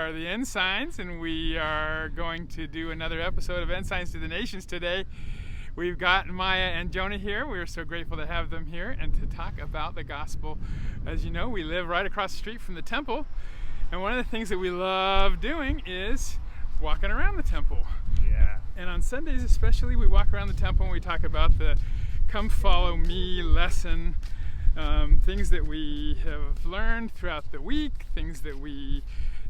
are the Ensigns, and we are going to do another episode of Ensigns to the Nations today. We've got Maya and Jonah here. We're so grateful to have them here and to talk about the gospel. As you know, we live right across the street from the temple, and one of the things that we love doing is walking around the temple. Yeah. And on Sundays especially, we walk around the temple and we talk about the come follow me lesson. Things that we have learned throughout the week, things that we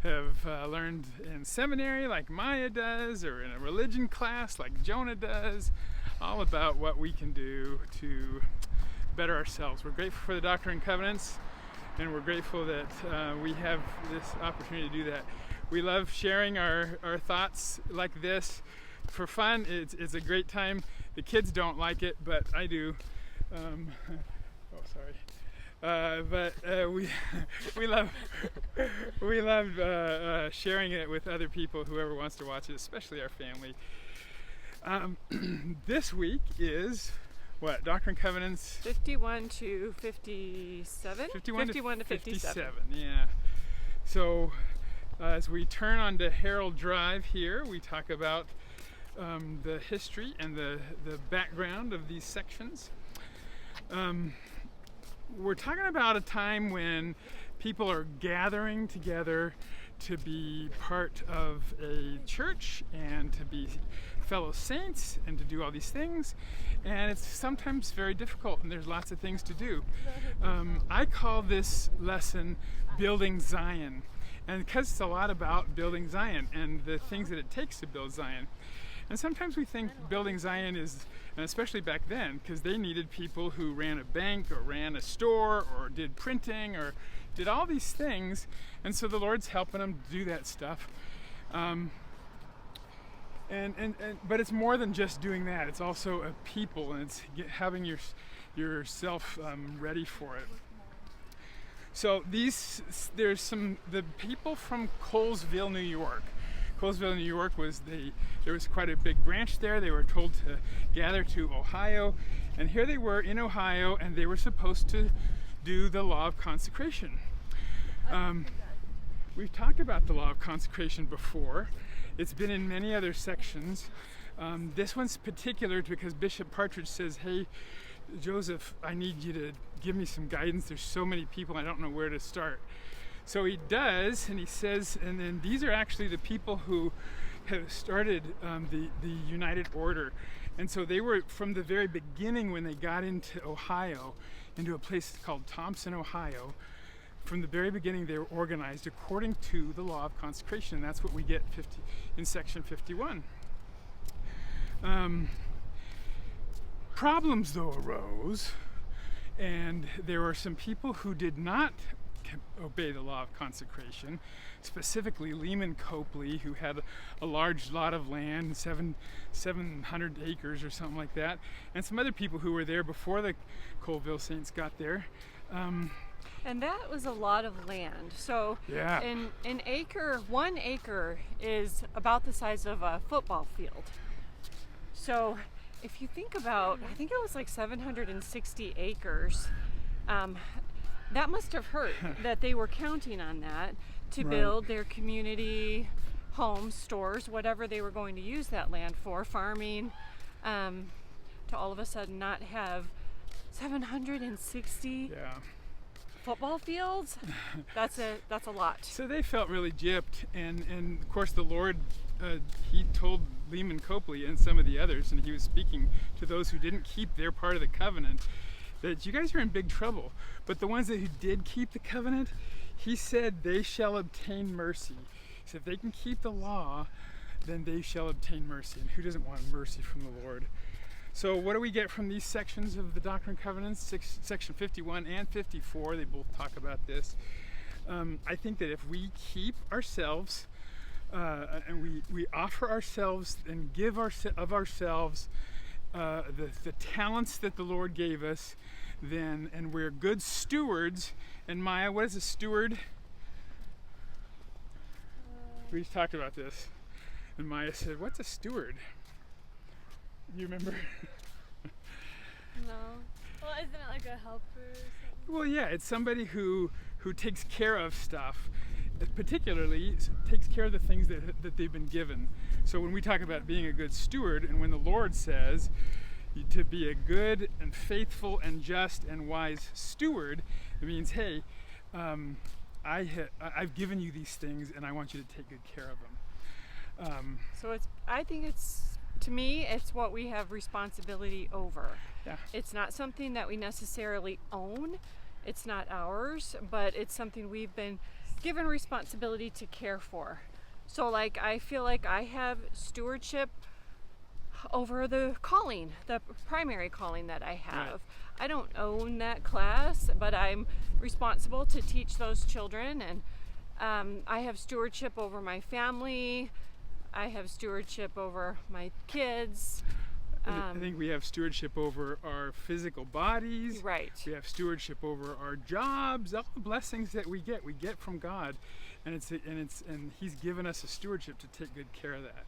have learned in seminary like Maya does, or in a religion class like Jonah does, all about what we can do to better ourselves. We're grateful for the Doctrine and Covenants, and we're grateful that we have this opportunity to do that. We love sharing our thoughts like this for fun. It's a great time. The kids don't like it, but I do. We love sharing it with other people, whoever wants to watch it, especially our family. This week is what? Doctrine and Covenants 51 to 57. 51 to 57. Yeah. So as we turn onto Herald Drive here, we talk about the history and the background of these sections. We're talking about a time when people are gathering together to be part of a church and to be fellow saints and to do all these things, and it's sometimes very difficult, and there's lots of things to do. I call this lesson Building Zion, and because it's a lot about building Zion and the things that it takes to build Zion. And sometimes we think building Zion is, and especially back then, because they needed people who ran a bank or ran a store or did printing or did all these things, and so the Lord's helping them do that stuff. But it's more than just doing that. It's also a people, and it's having yourself ready for it. So there's the people from Colesville, New York. Colesville, New York there was quite a big branch there. They were told to gather to Ohio, and here they were in Ohio, and they were supposed to do the law of consecration. We've talked about the law of consecration before. It's been in many other sections. This one's particular because Bishop Partridge says, "Hey, Joseph, I need you to give me some guidance. There's so many people, I don't know where to start." So he does, and he says, and then these are actually the people who have started the United Order. And so they were, from the very beginning when they got into Ohio, into a place called Thompson, Ohio, from the very beginning they were organized according to the law of consecration. And that's what we get in section 51. Problems, though, arose, and there were some people who did not obey the law of consecration, specifically Lehman Copley, who had a large lot of land, 700 acres or something like that, and some other people who were there before the Colesville Saints got there. And that was a lot of land. So yeah. One acre is about the size of a football field. So if you think about, I think it was like 760 acres, that must have hurt that they were counting on that to build their community homes, stores, whatever they were going to use that land for, farming, to all of a sudden not have 760 football fields. That's a lot. So they felt really gypped, and of course the Lord, he told Lehman Copley and some of the others, and he was speaking to those who didn't keep their part of the covenant, that you guys are in big trouble. But the ones that who did keep the covenant, he said they shall obtain mercy. He said if they can keep the law, then they shall obtain mercy. And who doesn't want mercy from the Lord? So what do we get from these sections of the Doctrine and Covenants? Section 51 and 54, they both talk about this. I think that if we keep ourselves and we offer ourselves and give of ourselves the talents that the Lord gave us, then, and we're good stewards. And Maya, what is a steward? We just talked about this, and Maya said, "What's a steward?" You remember? No. Well, isn't it like a helper or something? Well, yeah, it's somebody who takes care of stuff. particularly takes care of the things that they've been given. So when we talk about being a good steward, and when the Lord says to be a good and faithful and just and wise steward, it means, hey, I've given you these things and I want you to take good care of them. So I think to me, it's what we have responsibility over. Yeah. It's not something that we necessarily own. It's not ours, but it's something we've been given responsibility to care for. So like, I feel like I have stewardship over the calling, the primary calling that I have. Right. I don't own that class, but I'm responsible to teach those children, and I have stewardship over my family. I have stewardship over my kids. I think we have stewardship over our physical bodies. Right. We have stewardship over our jobs, all the blessings that we get from God, and He's given us a stewardship to take good care of that.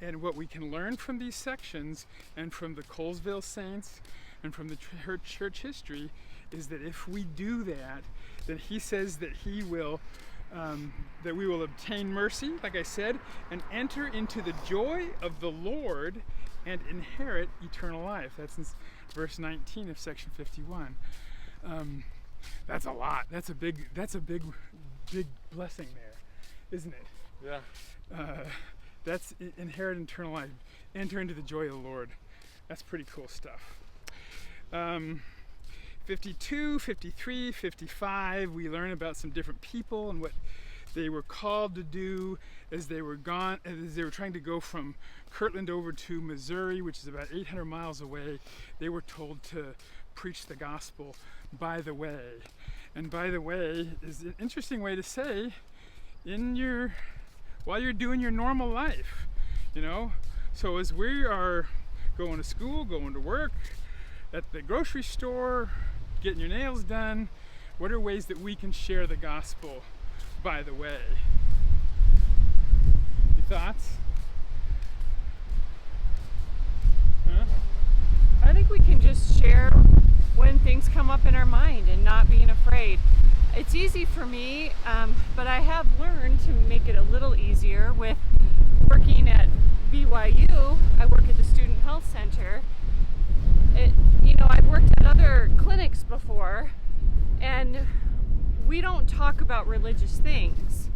And what we can learn from these sections and from the Colesville saints and from the church history is that if we do that, then He says that He will, that we will obtain mercy, like I said, and enter into the joy of the Lord and inherit eternal life. That's in verse 19 of section 51. That's a lot. That's a big blessing there, isn't it? Yeah. That's inherit eternal life. Enter into the joy of the Lord. That's pretty cool stuff. 52, 53, 55, we learn about some different people and what they were called to do as they were trying to go from Kirtland over to Missouri, which is about 800 miles away. They were told to preach the gospel by the way. And by the way is an interesting way to say while you're doing your normal life, So as we are going to school, going to work, at the grocery store, getting your nails done, what are ways that we can share the gospel by the way? Your thoughts? Huh? I think we can just share when things come up in our mind and not being afraid. It's easy for me, but I have learned to make it a little easier with working at BYU. I work at the Student Health Center. I've worked at other clinics before, and we don't talk about religious things.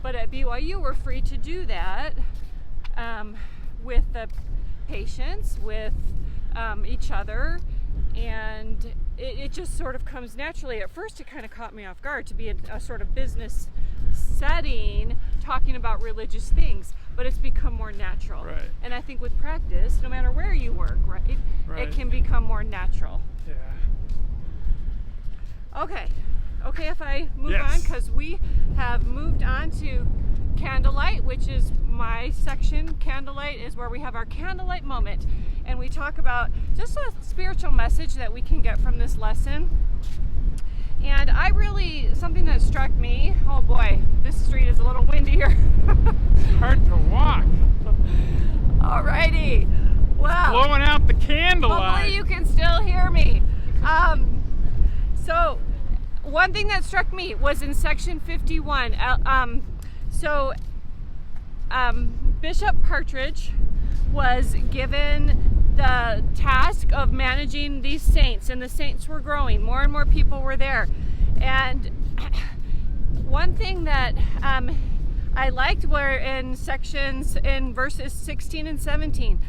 But at BYU, we're free to do that with the patients, with each other, and it just sort of comes naturally. At first, it kind of caught me off guard to be in a sort of business setting talking about religious things, but it's become more natural. Right. And I think with practice, no matter where you work, right, it can become more natural. Yeah. Okay, if I move Yes. on, because we have moved on to candlelight, which is my section. Candlelight is where we have our candlelight moment, and we talk about just a spiritual message that we can get from this lesson. And something that struck me, oh boy, this street is a little windy here. It's hard to walk. Alrighty, well. Blowing out the candlelight. Hopefully you can still hear me. So one thing that struck me was in section 51. Bishop Partridge was given the task of managing these saints, and the saints were growing. More and more people were there. And one thing that I liked were in verses 16 and 17,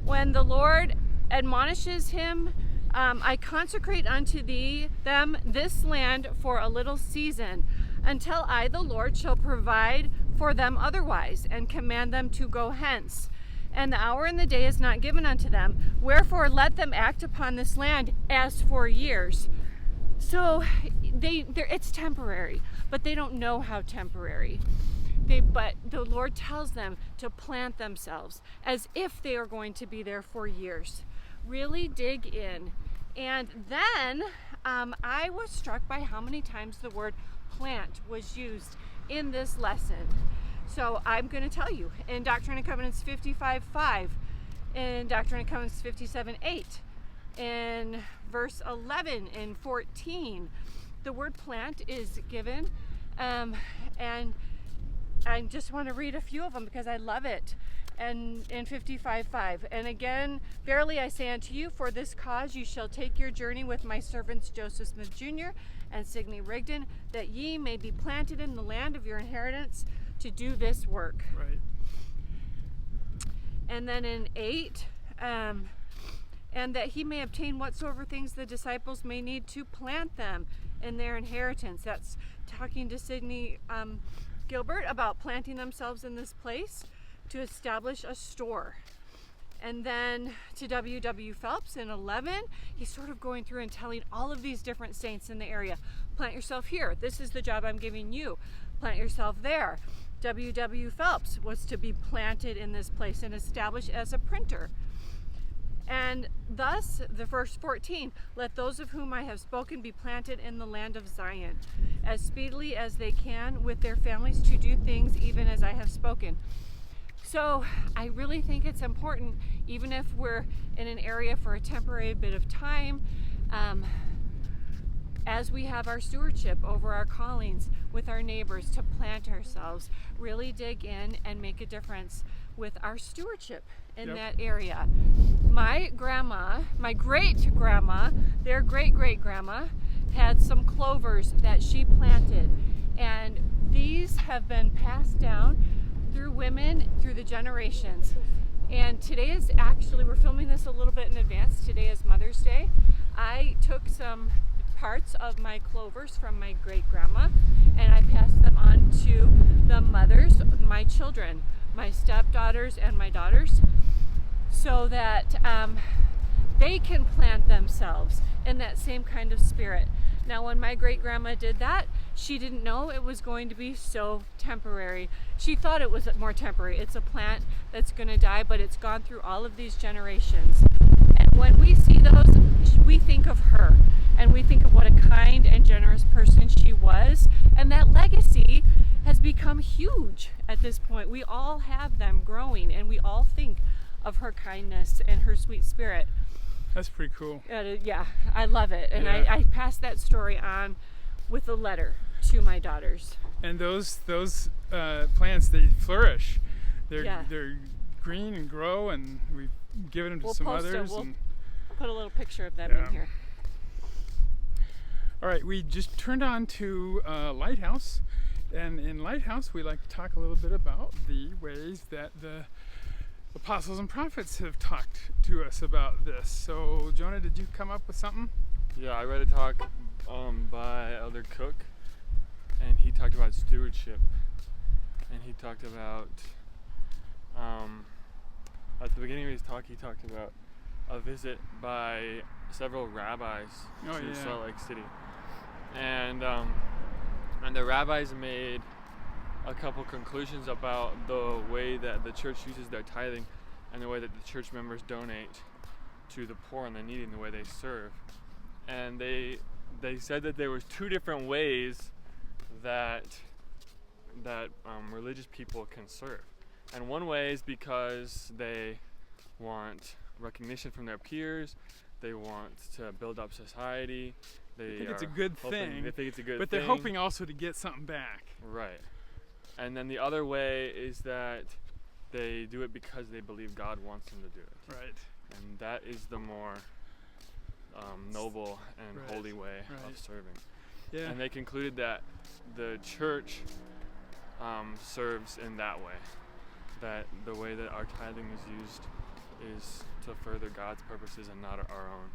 when the Lord admonishes him, I consecrate unto them this land for a little season, until I, the Lord, shall provide for them otherwise, and command them to go hence. And the hour and the day is not given unto them. Wherefore let them act upon this land as for years. So it's temporary, but they don't know how temporary. But the Lord tells them to plant themselves as if they are going to be there for years. Really dig in. And then I was struck by how many times the word plant was used in this lesson. So I'm going to tell you, in Doctrine and Covenants 55:5, in Doctrine and Covenants 57:8, in verse 11 and 14, the word plant is given. And I just want to read a few of them because I love it. And in 55:5, and again, verily I say unto you, for this cause you shall take your journey with my servants Joseph Smith Jr. and Signe Rigdon, that ye may be planted in the land of your inheritance to do this work. Right. And then in 8, and that he may obtain whatsoever things the disciples may need to plant them in their inheritance. That's talking to Signe Gilbert about planting themselves in this place to establish a store. And then to W.W. Phelps in 11, he's sort of going through and telling all of these different saints in the area, plant yourself here. This is the job I'm giving you. Plant yourself there. W.W. Phelps was to be planted in this place and established as a printer. And thus, the verse 14, let those of whom I have spoken be planted in the land of Zion, as speedily as they can with their families to do things even as I have spoken. So I really think it's important, even if we're in an area for a temporary bit of time, as we have our stewardship over our callings with our neighbors, to plant ourselves, really dig in and make a difference with our stewardship in that area. My grandma, my great grandma, their great great grandma, had some clovers that she planted, and these have been passed down through women through the generations. And today is actually, we're filming this a little bit in advance. Today is Mother's Day. I took some parts of my clovers from my great grandma and I passed them on to the mothers, my children, my stepdaughters and my daughters, so that they can plant themselves in that same kind of spirit. Now, when my great grandma did that, she didn't know it was going to be so temporary. She thought it was more temporary. It's a plant that's going to die, but it's gone through all of these generations. And when we see those, we think of her, and we think of what a kind and generous person she was. And that legacy has become huge at this point. We all have them growing, and we all think of her kindness and her sweet spirit. That's pretty cool. Yeah, I love it. And Yeah. I passed that story on with a letter to my daughters. And those plants, they flourish. They're green and grow, and we've given them to some others. We'll put a little picture of them in here. All right, we just turned on to Lighthouse, and in Lighthouse we like to talk a little bit about the ways that the apostles and prophets have talked to us about this. So Jonah, did you come up with something? Yeah, I read a talk by Elder Cook, and he talked about stewardship, and he talked about at the beginning of his talk he talked about a visit by several rabbis to Salt Lake City, and the rabbis made a couple conclusions about the way that the church uses their tithing and the way that the church members donate to the poor and the needy and the way they serve. And they said that there was two different ways that religious people can serve. And one way is because they want recognition from their peers, they want to build up society, They think it's a good thing, they think it's a good but thing. they're hoping also to get something back. Right. And then the other way is that they do it because they believe God wants them to do it. Right. And that is the more noble and holy way of serving. Yeah. And they concluded that the church serves in that way. That the way that our tithing is used is to further God's purposes and not our own.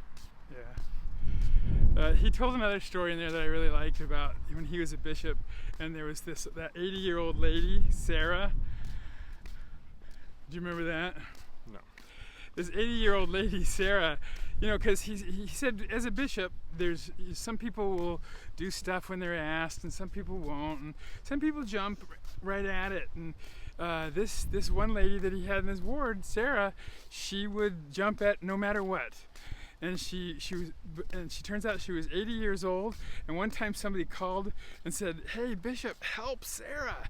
Yeah. He told another story in there that I really liked about when he was a bishop, and there was that 80-year-old lady, Sarah. Do you remember that? No. This 80-year-old lady, Sarah, because he said as a bishop, there's some people will do stuff when they're asked, and some people won't, and some people jump right at it. And this one lady that he had in his ward, Sarah, she would jump at no matter what. And she turns out she was 80 years old, and one time somebody called and said, "Hey, Bishop, help Sarah."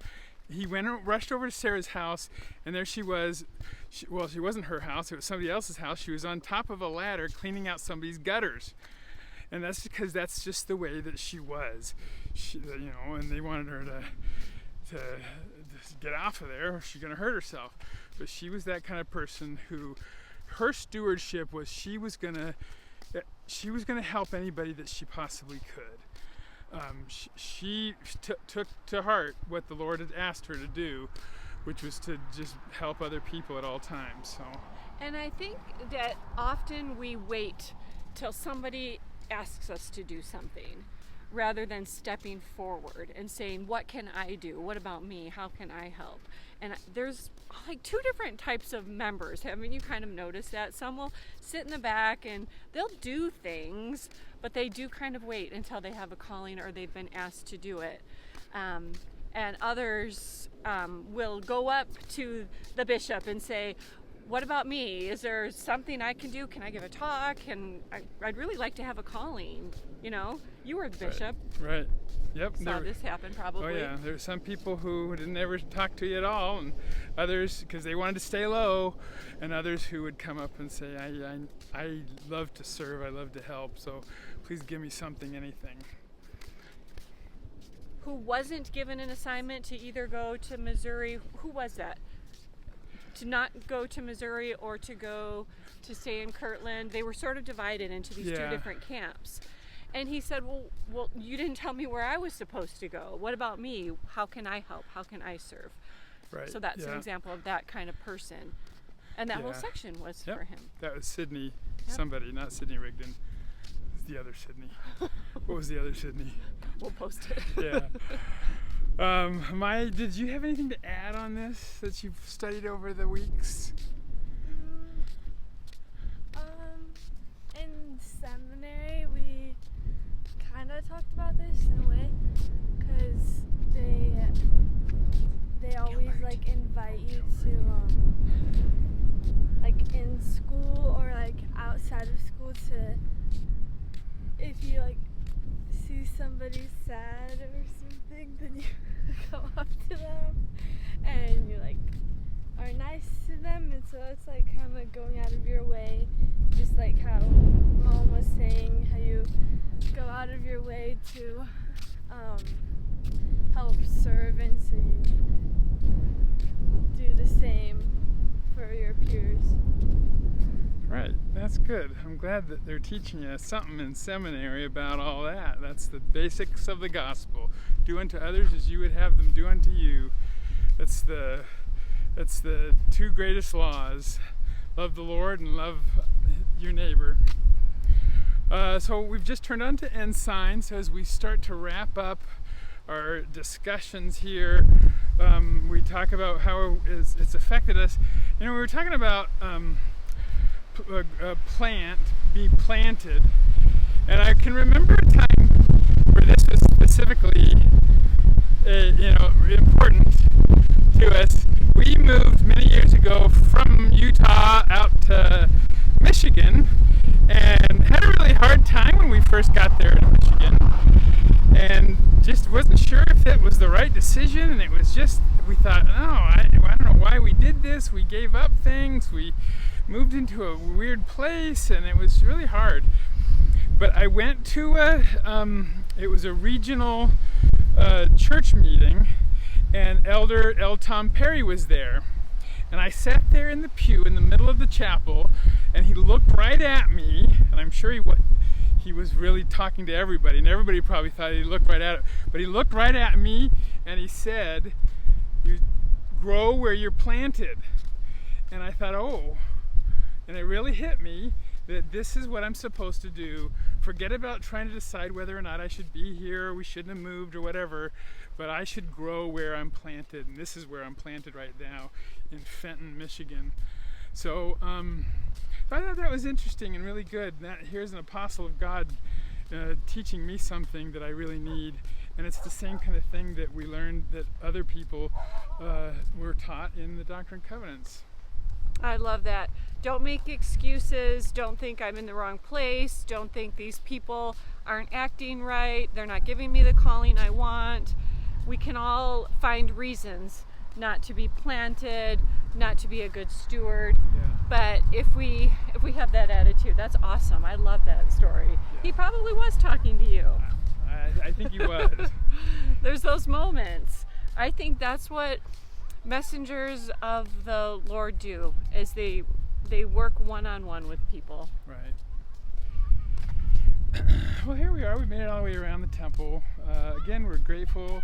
He rushed over to Sarah's house, and there she was. She wasn't her house, it was somebody else's house. She was on top of a ladder cleaning out somebody's gutters. And that's because that's just the way that she was. And they wanted her just get off of there or she's going to hurt herself. But she was that kind of person who, her stewardship was she was going to help anybody that she possibly could. She took to heart what the Lord had asked her to do, which was to just help other people at all times. So. And I think that often we wait till somebody asks us to do something rather than stepping forward and saying, what can I do? What about me? How can I help? And there's like two different types of members. Haven't you kind of noticed that? Some will sit in the back and they'll do things, but they do kind of wait until they have a calling or they've been asked to do it. And others will go up to the bishop and say, what about me? Is there something I can do? Can I give a talk? I'd really like to have a calling. You know, you were the bishop. Right. Yep. Saw this happen probably. Oh yeah, there were some people who didn't ever talk to you at all, and others because they wanted to stay low, and others who would come up and say, I love to serve, I love to help, so please give me something, anything. Who wasn't given an assignment to either go to Missouri? Who was that? To not go to Missouri or to stay in Kirtland? They were sort of divided into these two different camps. And he said, well, you didn't tell me where I was supposed to go. What about me? How can I help? How can I serve? Right. So that's an example of that kind of person. And that whole section was for him. That was Sydney, somebody, not Sydney Rigdon. It's the other Sydney. What was the other Sydney? We'll post it. Yeah. Did you have anything to add on this that you've studied over the weeks? In seminary, we kind of talked about this in a way, because they always like invite you to like in school or like outside of school to, if you like see somebody sad or something, then you go up to them and you like are nice to them, and so it's like kind of going out of your way, just like how Mom was saying, how you go out of your way to help serve, and so you do the same for your peers. Right, that's good. I'm glad that they're teaching you something in seminary about all that. That's the basics of the gospel. Do unto others as you would have them do unto you. That's the two greatest laws. Love the Lord and love your neighbor. So we've just turned on to end signs. So as we start to wrap up our discussions here, we talk about how it's affected us. You know, we were talking about a plant be planted, and I can remember a time where this was specifically important to us. We moved many years ago from Utah out to Michigan and had a really hard time when we first got there to Michigan, and just wasn't sure if it was the right decision. And it was just, we thought, I don't know why we did this. We gave up things, we moved into a weird place, and it was really hard. But I went to it was a regional church meeting, and Elder L. Tom Perry was there. And I sat there in the pew in the middle of the chapel, and he looked right at me, and I'm sure he was really talking to everybody, and everybody probably thought he looked right at it, but he looked right at me, and he said, "You grow where you're planted." And I thought, and it really hit me that this is what I'm supposed to do. Forget about trying to decide whether or not I should be here or we shouldn't have moved or whatever, but I should grow where I'm planted, and this is where I'm planted right now in Fenton, Michigan. So I thought that was interesting and really good. Here's an apostle of God teaching me something that I really need, and it's the same kind of thing that we learned that other people were taught in the Doctrine and Covenants. I love that. Don't make excuses. Don't think I'm in the wrong place. Don't think these people aren't acting right. They're not giving me the calling I want. We can all find reasons not to be planted, not to be a good steward. Yeah. But if we have that attitude, that's awesome. I love that story. Yeah. He probably was talking to you. I think he was. There's those moments I think that's what messengers of the Lord do, is they work one-on-one with people. Right. Well, here we are. We made it all the way around the temple. Again, we're grateful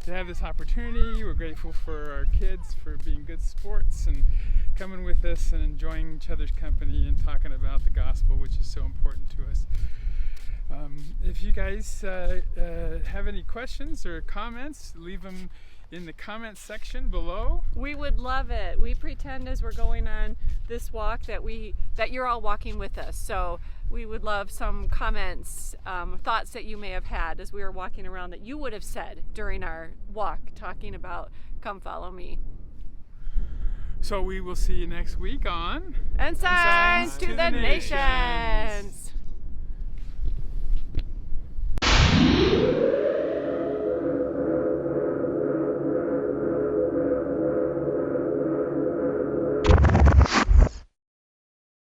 to have this opportunity. We're grateful for our kids for being good sports and coming with us and enjoying each other's company and talking about the gospel, which is so important to us. If you guys have any questions or comments, leave them in the comments section below. We would love it. We pretend as we're going on this walk that you're all walking with us. So we would love some comments, thoughts that you may have had as we were walking around that you would have said during our walk, talking about Come Follow Me. So we will see you next week on Ensigns to the Nations.